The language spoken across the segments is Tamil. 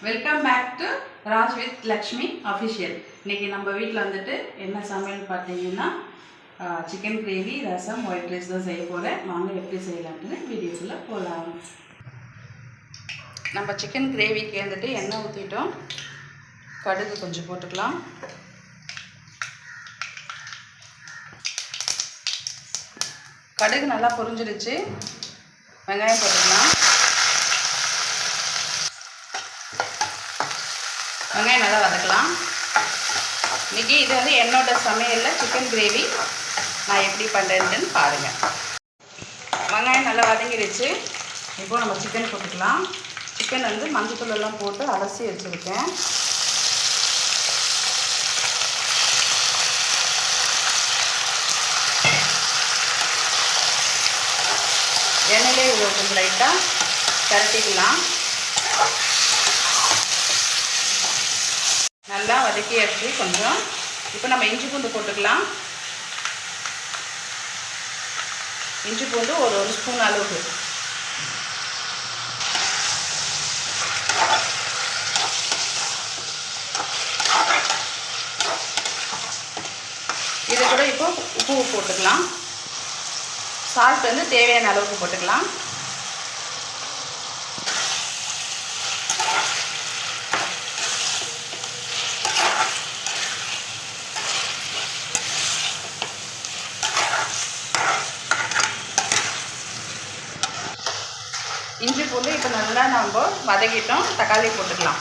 Welcome back to Raj with Lakshmi official. இன்றைக்கி நம்ம வீட்டில் வந்துட்டு என்ன சமையல் பார்த்தீங்கன்னா chicken gravy, rasam, white rice தான் செய்ய போகிறேன். வாங்க எப்படி செய்யலாம்னு வீடியோக்குள்ளே போகலாம். நம்ம சிக்கன் கிரேவிக்கு வந்துட்டு எண்ணெய் ஊற்றிட்டோம். கடுகு கொஞ்சம் போட்டுக்கலாம். கடுகு நல்லா பொரிஞ்சிடுச்சு. வெங்காயம் போட்டுக்கலாம். வெங்காயம் நல்லா வதக்கலாம். இன்றைக்கி இது வந்து என்னோட சமையலில் சிக்கன் கிரேவி நான் எப்படி பண்ணுறேன்னு பாருங்கள். வெங்காயம் நல்லா வதங்கிடுச்சு. இப்போது நம்ம சிக்கன் போட்டுக்கலாம். சிக்கன் வந்து மஞ்சள் எல்லாம் போட்டு அலசி வச்சுருக்கேன். எண்ணெயிலே கொஞ்சம் லைட்டாக பரட்டிக்கலாம். நல்லா வதக்கியாச்சு கொஞ்சம். இப்போ நம்ம இஞ்சி பூண்டு போட்டுக்கலாம். இஞ்சி பூண்டு ஒரு ஸ்பூன் அளவுக்கு. இது கூட இப்போ உப்பு போட்டுக்கலாம். சால்ட் வந்து தேவையான அளவுக்கு போட்டுக்கலாம். இஞ்சி பூண்டு இப்போ நல்லா நம்ம வதக்கிட்டோம். தக்காளி போட்டுக்கலாம்.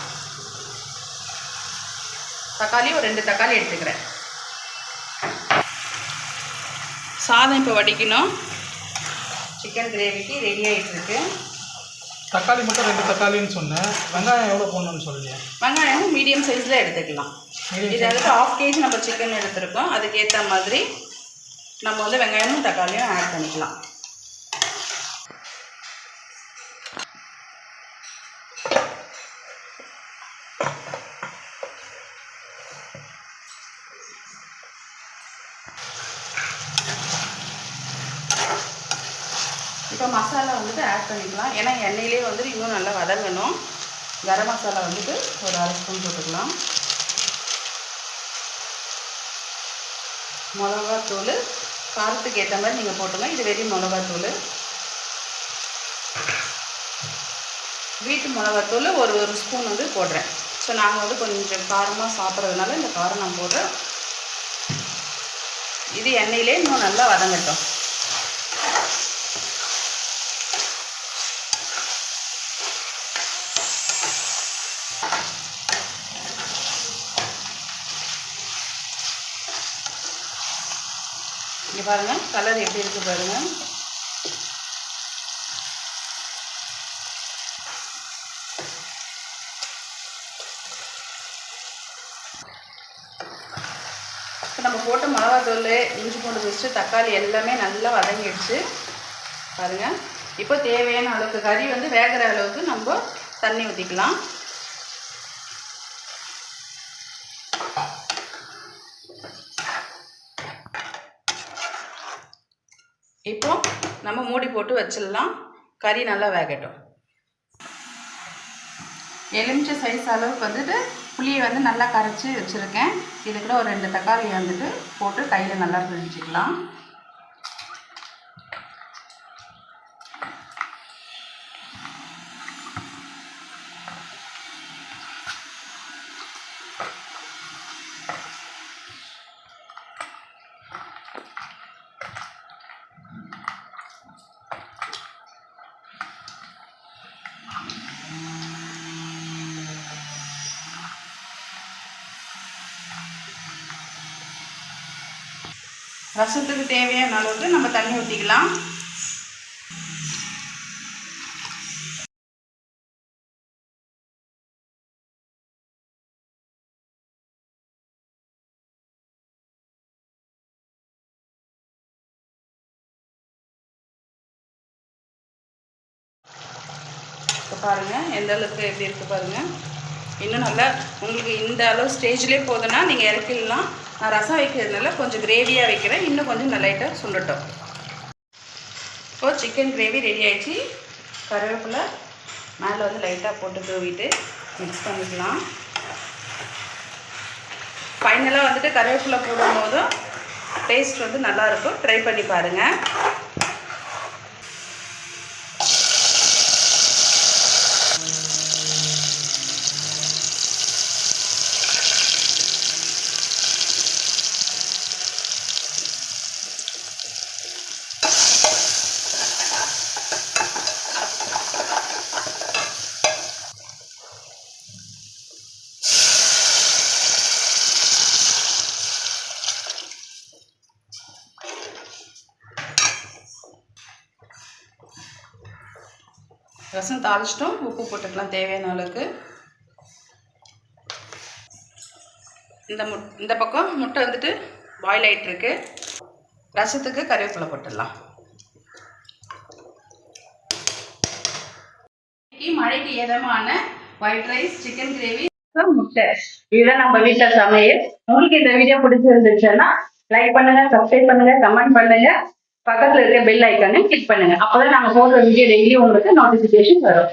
தக்காளி ஒரு 2 தக்காளி எடுத்துக்கிறேன். சாதம் இப்போ வடிக்கணும். சிக்கன் கிரேவிக்கு ரெடி ஆகிட்டு இருக்கு. தக்காளி மட்டும் 2 தக்காளின்னு சொன்னேன். வெங்காயம் எவ்வளோ போடணும்னு சொல்லுங்க. வெங்காயம் மீடியம் சைஸில் எடுத்துக்கலாம். இது அதுக்கு 1/2 kg நம்ம சிக்கன் எடுத்துருக்கோம். அதுக்கேற்ற மாதிரி நம்ம வந்து வெங்காயமும் தக்காளியும் ஆட் பண்ணிக்கலாம். இப்போ மசாலா வந்துட்டு ஆட் பண்ணிக்கலாம். ஏன்னா எண்ணெயிலே வந்துட்டு இன்னும் நல்லா வதங்கணும். கரம் மசாலா வந்துட்டு ஒரு 1/2 ஸ்பூன் போட்டுக்கலாம். மிளகாத்தூள் காரத்துக்கு ஏற்ற மாதிரி நீங்கள் போட்டுங்க. இது வெறும் மிளகாத்தூள். வீட்டு மிளகாத்தூள் ஒரு ஸ்பூன் வந்து போடுறேன். ஸோ நாங்கள் வந்து கொஞ்சம் காரமாக சாப்பிட்றதுனால இந்த காரம் நான் போடுறேன். இது எண்ணெயிலே இன்னும் நல்லா வதங்கட்டும். இங்கே பாருங்கள் கலர் எப்படி இருக்குது பாருங்கள். இப்போ நம்ம போட்ட மிளகாத்தூள், இஞ்சி பூண்டு பேஸ்ட்டு, தக்காளி எல்லாமே நல்லா வதங்கிடுச்சு பாருங்கள். இப்போ தேவையான அளவுக்கு கறி வந்து வேகிற அளவுக்கு நம்ம தண்ணி ஊற்றிக்கலாம். இப்போ நம்ம மூடி போட்டு வச்சிடலாம். கறி நல்லா வேகட்டும். எலுமிச்சை சைஸ் அளவுக்கு வந்துட்டு புளியை வந்து நல்லா கரைச்சி வச்சுருக்கேன். இதுக்குள்ள ஒரு 2 தக்காளி வந்துட்டு போட்டு கையில் நல்லா பிழிச்சிக்கலாம். ரசத்துக்கு தேவையான அளவுக்கு நம்ம தண்ணி ஊற்றிக்கலாம். இப்போ பாருங்கள் எந்த அளவுக்கு எப்படி இருக்குது பாருங்கள். இன்னும் நல்லா உங்களுக்கு இந்த அளவு ஸ்டேஜ்லேயே போதுன்னா நீங்கள் இறக்கிடலாம். நான் ரசம் வைக்கிறதுனால கொஞ்சம் கிரேவியாக வைக்கிறேன். இன்னும் கொஞ்சம் லைட்டாக சுண்டட்டும். இப்போது சிக்கன் கிரேவி ரெடி ஆகிடுச்சு. கருவேப்பிலை மேலே வந்து லைட்டாக போட்டு தூவிட்டு மிக்ஸ் பண்ணிக்கலாம். ஃபைனலாக வந்துட்டு கருவேப்பிலை போடும்போது டேஸ்ட் வந்து நல்லாயிருக்கும். ட்ரை பண்ணி பாருங்கள். ரசம் தாளிச்சிட்டோம். உப்பு போட்டுக்கலாம் தேவையான அளவுக்கு. இந்த பக்கம் முட்டை வந்துட்டு பாயில் ஆகிட்டுருக்கு. ரசத்துக்கு கருவேப்பிலை போட்டுடலாம். மழைக்கு இதமான ஒயிட் ரைஸ், சிக்கன் கிரேவி, முட்டை, இதுதான் நம்ம வீட்டில் சமையல். உங்களுக்கு இந்த வீடியோ பிடிச்சிருந்துச்சுன்னா லைக் பண்ணுங்க, சப்ஸ்கிரைப் பண்ணுங்க, கமெண்ட் பண்ணுங்க, பக்கத்தில் இருக்க பெல் ஐக்கானை கிளிக் பண்ணுங்க. அப்போதான் நாங்கள் போடுற வீடியோ டெய்லி உங்களுக்கு நோட்டிஃபிகேஷன் வரும்.